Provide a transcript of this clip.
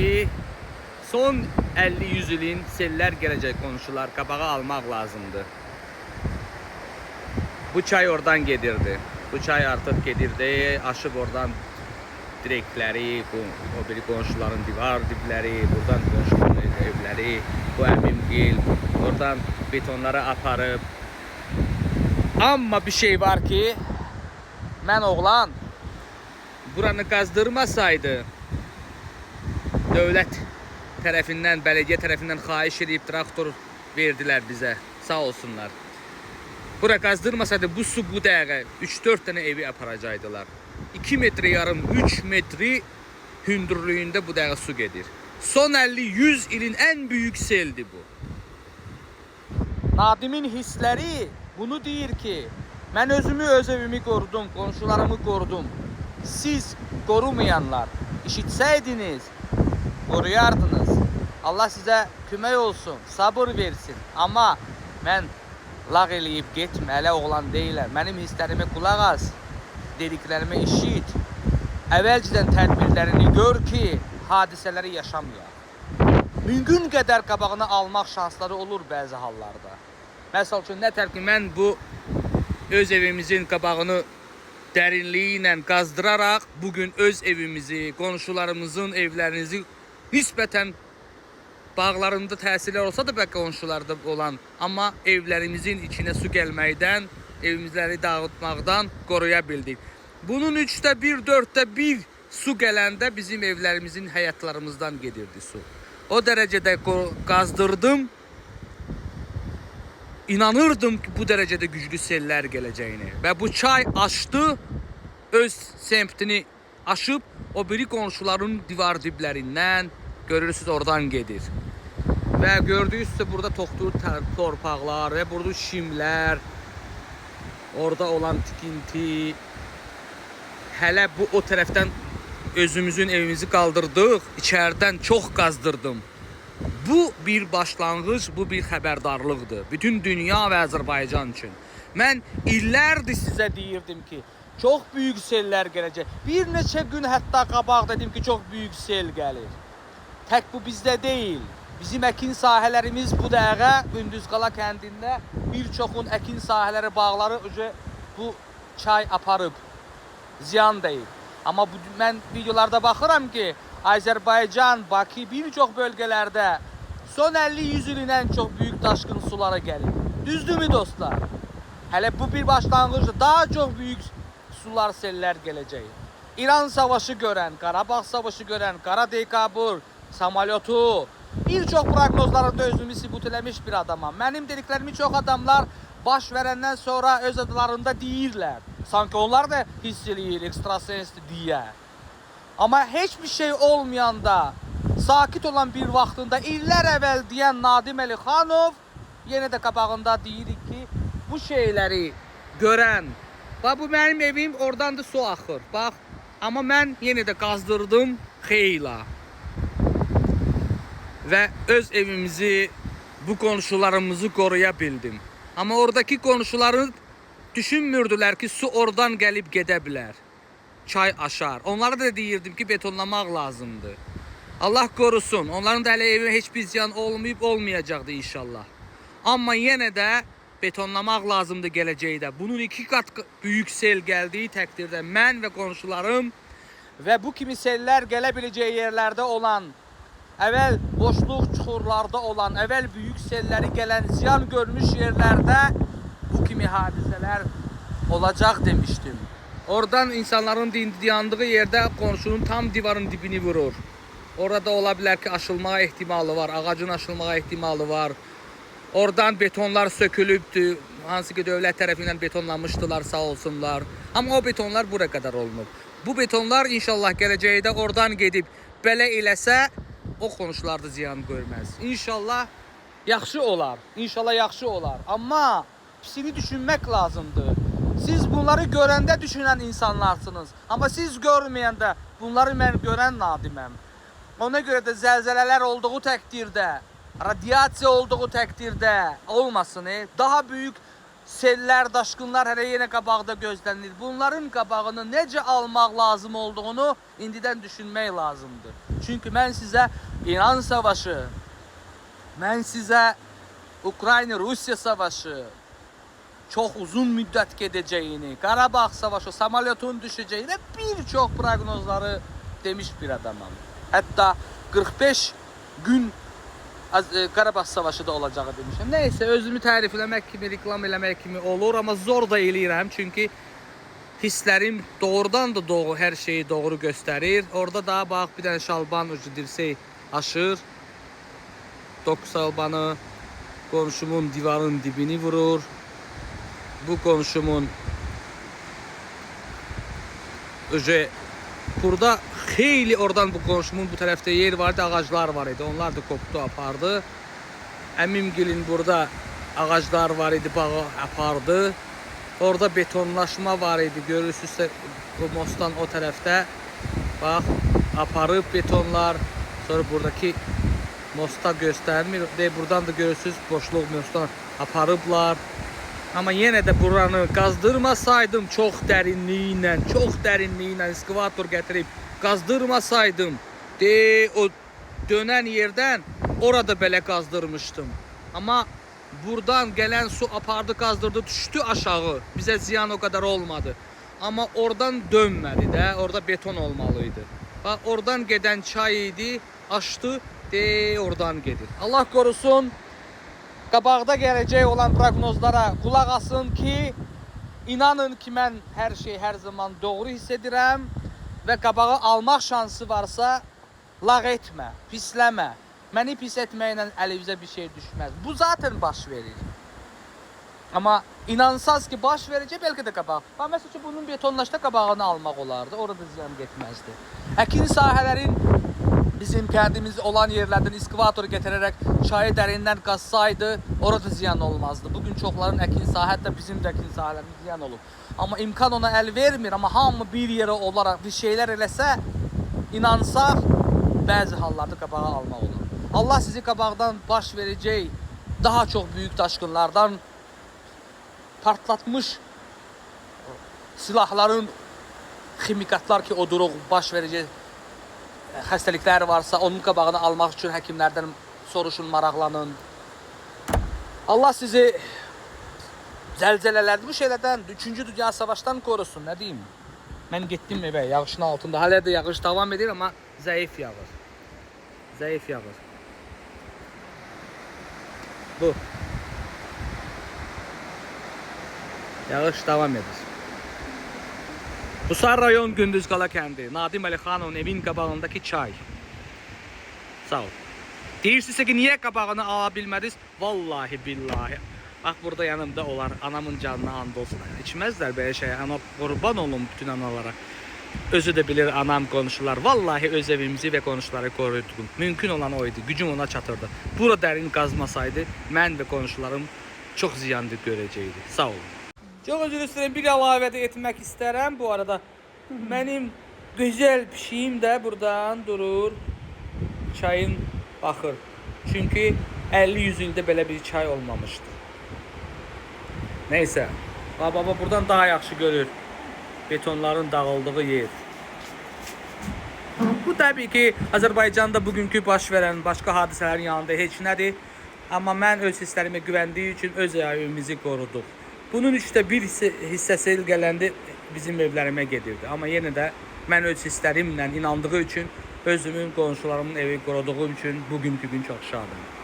ki, son 50-100 ilin sellər gələcək qonşular qabağa almaq lazımdır. Bu çay oradan gedirdi. Bu çay artıq gedirdi. Aşıb oradan direkləri, o biri qonşuların divar dibləri, buradan qonşuların evləri, bu əmimgil, oradan betonları aparıb. Amma bir şey var ki, mən oğlan buranı qazdırmasaydı, dövlət tərəfindən, bələdiyyə tərəfindən xahiş edib traktor verdilər bizə, sağ olsunlar. Bura qazdırmasaydı bu su bu dəqiqə 3-4 dənə evi aparacaqdılar. 2 metre yarım, 3 metri hündürlüyündə bu dəqiqə su gedir. Son 50-100 ilin ən böyük seldi bu. Nadimin hissləri bunu deyir ki, mən özümü, öz evimi qorudum, qonşularımı qorudum. Siz qorumayanlar, işitsəydiniz, qoruyardınız. Allah sizə kömək olsun, sabır versin. Amma mən lağ eləyib getmə, hələ oğlan deyilər. Mənim hisslərimi qulaq as, dediklərimi işit. Əvvəlcədən tədbirlərini gör ki, hadisələri yaşamayaq. Mümkün qədər qabağını almaq şansları olur bəzi hallarda. Məsəl üçün, nətər ki, mən bu öz evimizin qabağını dərinliyi ilə qazdıraraq bugün öz evimizi, qonşularımızın evlərinizi nisbətən bağlarında təsirlər olsa da bəlkə qonşularda olan, amma evlərimizin içinə su gəlməkdən, evimizləri dağıtmaqdan qoruya bildik. Bunun 3də 1, 4də 1 su gələndə bizim evlərimizin həyatlarımızdan gedirdi su. O dərəcədə qazdırdım, İnanırdım ki, bu dərəcədə güclü sellər gələcəyini. Və bu çay aşdı, öz semtini aşıb, o biri qonşuların divar diblərindən, görürsünüz, oradan gedir. Və gördüyünüzsə, burada toxtuğu torpaqlar və burada şimlər, orada olan tikinti. Hələ bu o tərəfdən özümüzün evimizi qaldırdıq, içərdən çox qazdırdım. Bu bir başlanğıc, bu bir xəbərdarlıqdır. Bütün dünya və Azərbaycan üçün. Mən illərdir sizə deyirdim ki, çox böyük sellər gələcək. Bir neçə gün hətta qabaq dedim ki, çox böyük sel gəlir. Tək bu bizdə deyil. Bizim əkin sahələrimiz bu dəqiqə Gündüzqala kəndində bir çoxun əkin sahələri, bağları bu çay aparıb, ziyan deyil. Amma mən videolarda baxıram ki, Azərbaycan, Bakı bir çox bölgələrdə son 50-100 ilin ən çox böyük daşqın sulara gəlir. Düzdürmü dostlar? Hələ bu bir başlanğıcdır. Daha çox böyük sular, sellər gələcək. İran savaşı görən, Qarabağ savaşı görən, Qara Dekabr, Samolyotu, bir çox proqnozlarında özümü sübut eləmiş bir adamam. Mənim dediklərimi çox adamlar baş verəndən sonra öz adlarında deyirlər. Sanki onlar da hiss eləyir, ekstrasensli deyə. Amma heç bir şey olmayanda, sakit olan bir vaxtında illər əvvəl deyən Nadim Əlixanov yenə də qabağında deyirik ki, bu şeyləri görən, bax bu mənim evim, oradan da su axır, bax. Amma mən yenə də qazdırdım xeyla. Və öz evimizi, bu qonşularımızı qoruya bildim. Amma oradakı qonşuları düşünmürdülər ki, su oradan gəlib gedə bilər. Çay aşar. Onlara da deyirdim ki, betonlamaq lazımdır. Allah qorusun. Onların da hələ evə heç bir ziyan olmayıb, olmayacaqdı inşallah. Amma yenə də betonlamaq lazımdır gələcəkdə. Bunun 2 qat böyük sel gəldiyi təqdirdə mən və qonşularım və bu kimi sellər gələ biləcəyi yerlərdə olan, əvvəl boşluq çuxurlarda olan, əvvəl böyük selləri gələn, ziyan görmüş yerlərdə bu kimi hadisələr olacaq demişdim. Oradan insanların dayandığı yerdə qonşunun tam divarın dibini vurur. Orada ola bilər ki, aşılmağa ehtimalı var, ağacın aşılmağa ehtimalı var. Oradan betonlar sökülübdür, hansı ki dövlət tərəfindən betonlanmışdılar, sağ olsunlar. Amma o betonlar bura qədər olunub. Bu betonlar inşallah gələcəkdə oradan gedib belə eləsə, o qonşular da ziyan görməz. İnşallah yaxşı olar, inşallah yaxşı olar. Amma pisini düşünmək lazımdır. Siz bunları görəndə düşünən insanlarsınız. Amma siz görməyəndə bunları mən görən Nadiməm. Ona görə də zəlzələlər olduğu təqdirdə, radiasiya olduğu təqdirdə olmasın, daha böyük sellər, daşqınlar hələ yenə qabaqda gözlənilir. Bunların qabağını necə almaq lazım olduğunu indidən düşünmək lazımdır. Çünki mən sizə İran savaşı, mən sizə Ukrayna-Rusiya savaşı çox uzun müddət gedəcəyini, Qarabağ savaşı, samolyotun düşəcəyini bir çox proqnozları demiş bir adamam. Hətta 45 gün Qarabağ savaşı da olacağı demişəm. Neyse, özümü tərifləmək kimi, reklam eləmək kimi olur, amma zor da eləyirəm. Çünki hisslərim doğrudan da hər şeyi doğru göstərir. Orada da bax, bir dənə şalban ucu dirsək aşır. 9 şalbanı qonşumun divarın dibini vurur. Bu qonşumun burada xeyli oradan bu qonşumun bu tərəfdə yer vardı, ağaclar var idi. Onlar da qopdu, apardı. Əmimgilin burada ağaclar var idi, bağı apardı. Orada betonlaşma var idi. Görürsünüzsə bu mostdan o tərəfdə. Bax, aparıb betonlar. Sonra buradakı mosta göstərmir. Buradan da görürsünüz boşluq mostdan aparıblar. Amma yenə də buranı qazdırmasaydım çox dərinliyinə ekskavator gətirib qazdırmasaydım, o dönən yerdən orada belə qazdırmışdım. Amma buradan gələn su apardı, qazdırdı, düşdü aşağı. Bizə ziyan o qədər olmadı. Amma oradan dönmədi də, orada beton olmalıydı. Bax, oradan gedən çay idi, açdı, oradan gedir. Allah qorusun, qabaqda gələcək olan proqnozlara qulaq asın ki, inanın ki, mən hər şey hər zaman doğru hiss edirəm və qabağı almaq şansı varsa, lağ etmə, pisləmə. Məni pis etməklə əlinizə bir şey düşməz. Bu zaten baş verir. Amma inansaz ki, baş verəcək, bəlkə də qabaq. Məsələn ki, bunun betonlaşda qabağını almaq olardı, orada ziyan getməzdi. Əkin sahələrin bizim kəndimiz olan yerlərdən ekskavator gətirərək çayı dərindən qazsaydı, orada ziyan olmazdı. Bugün çoxların əkin sahə, hətta bizim də əkin sahələrimiz ziyan olub. Amma imkan ona əl vermir, amma hamı bir yerə olaraq bir şeylər eləsə, inansaq, bəzi hallarda qabağa almaq olur. Allah sizi qabaqdan baş verəcək daha çox böyük daşqınlardan, partlatmış silahların, ximikatlar ki, o duruq baş verəcək xəstəliklər varsa, onun qabağını almaq üçün həkimlərdən soruşun, maraqlanın. Allah sizi zəlzələlərdir, bu şeylərdən, 3-cü Dünya Savaşdan korusun, nə deyim? Mən getdim evə, yağışın altında. Hələ də yağış davam edir, amma zəif yağır. Zəif yağır. Bu. Yağış davam edir. Busar rayon Gündüzqala kəndi. Nadim Əlixanovun evin qabağındakı çay. Sağ ol. Deyirsinizsə ki, niyə qabağını ala bilmədiniz? Vallahi billahi. Bax, burada yanımda olar. Anamın canına and olsun. İçməzlər belə şey. Ana qurban olun bütün analara. Özü də bilir anam, qonşular. Vallahi öz evimizi və qonşuları qoruyurdum. Mümkün olan o idi. Gücüm ona çatırdı. Bura dərin qazmasaydı, mən və qonşularım çox ziyanlı görəcəkdi. Sağ olun. Çox özür istəyirəm, bir əlavə də etmək istərəm. Bu arada mənim gözəl pişiyim də buradan durur, çayın baxır. Çünki 50-100 ildə belə bir çay olmamışdı. Neysə, baba buradan daha yaxşı görür betonların dağıldığı yer. Bu təbii ki, Azərbaycanda bugünkü baş verən başqa hadisələrin yanında heç nədir. Amma mən öz hisslərimə güvəndiyi üçün öz evimizi qoruduq. Bunun 1/3 hissəsi gələndə bizim evlərimə gedirdi. Amma yenə də mən öz hisslərimlə inandığı üçün, özümün, qonşularımın evi qoruduğum üçün bugünkü gün çox şadım.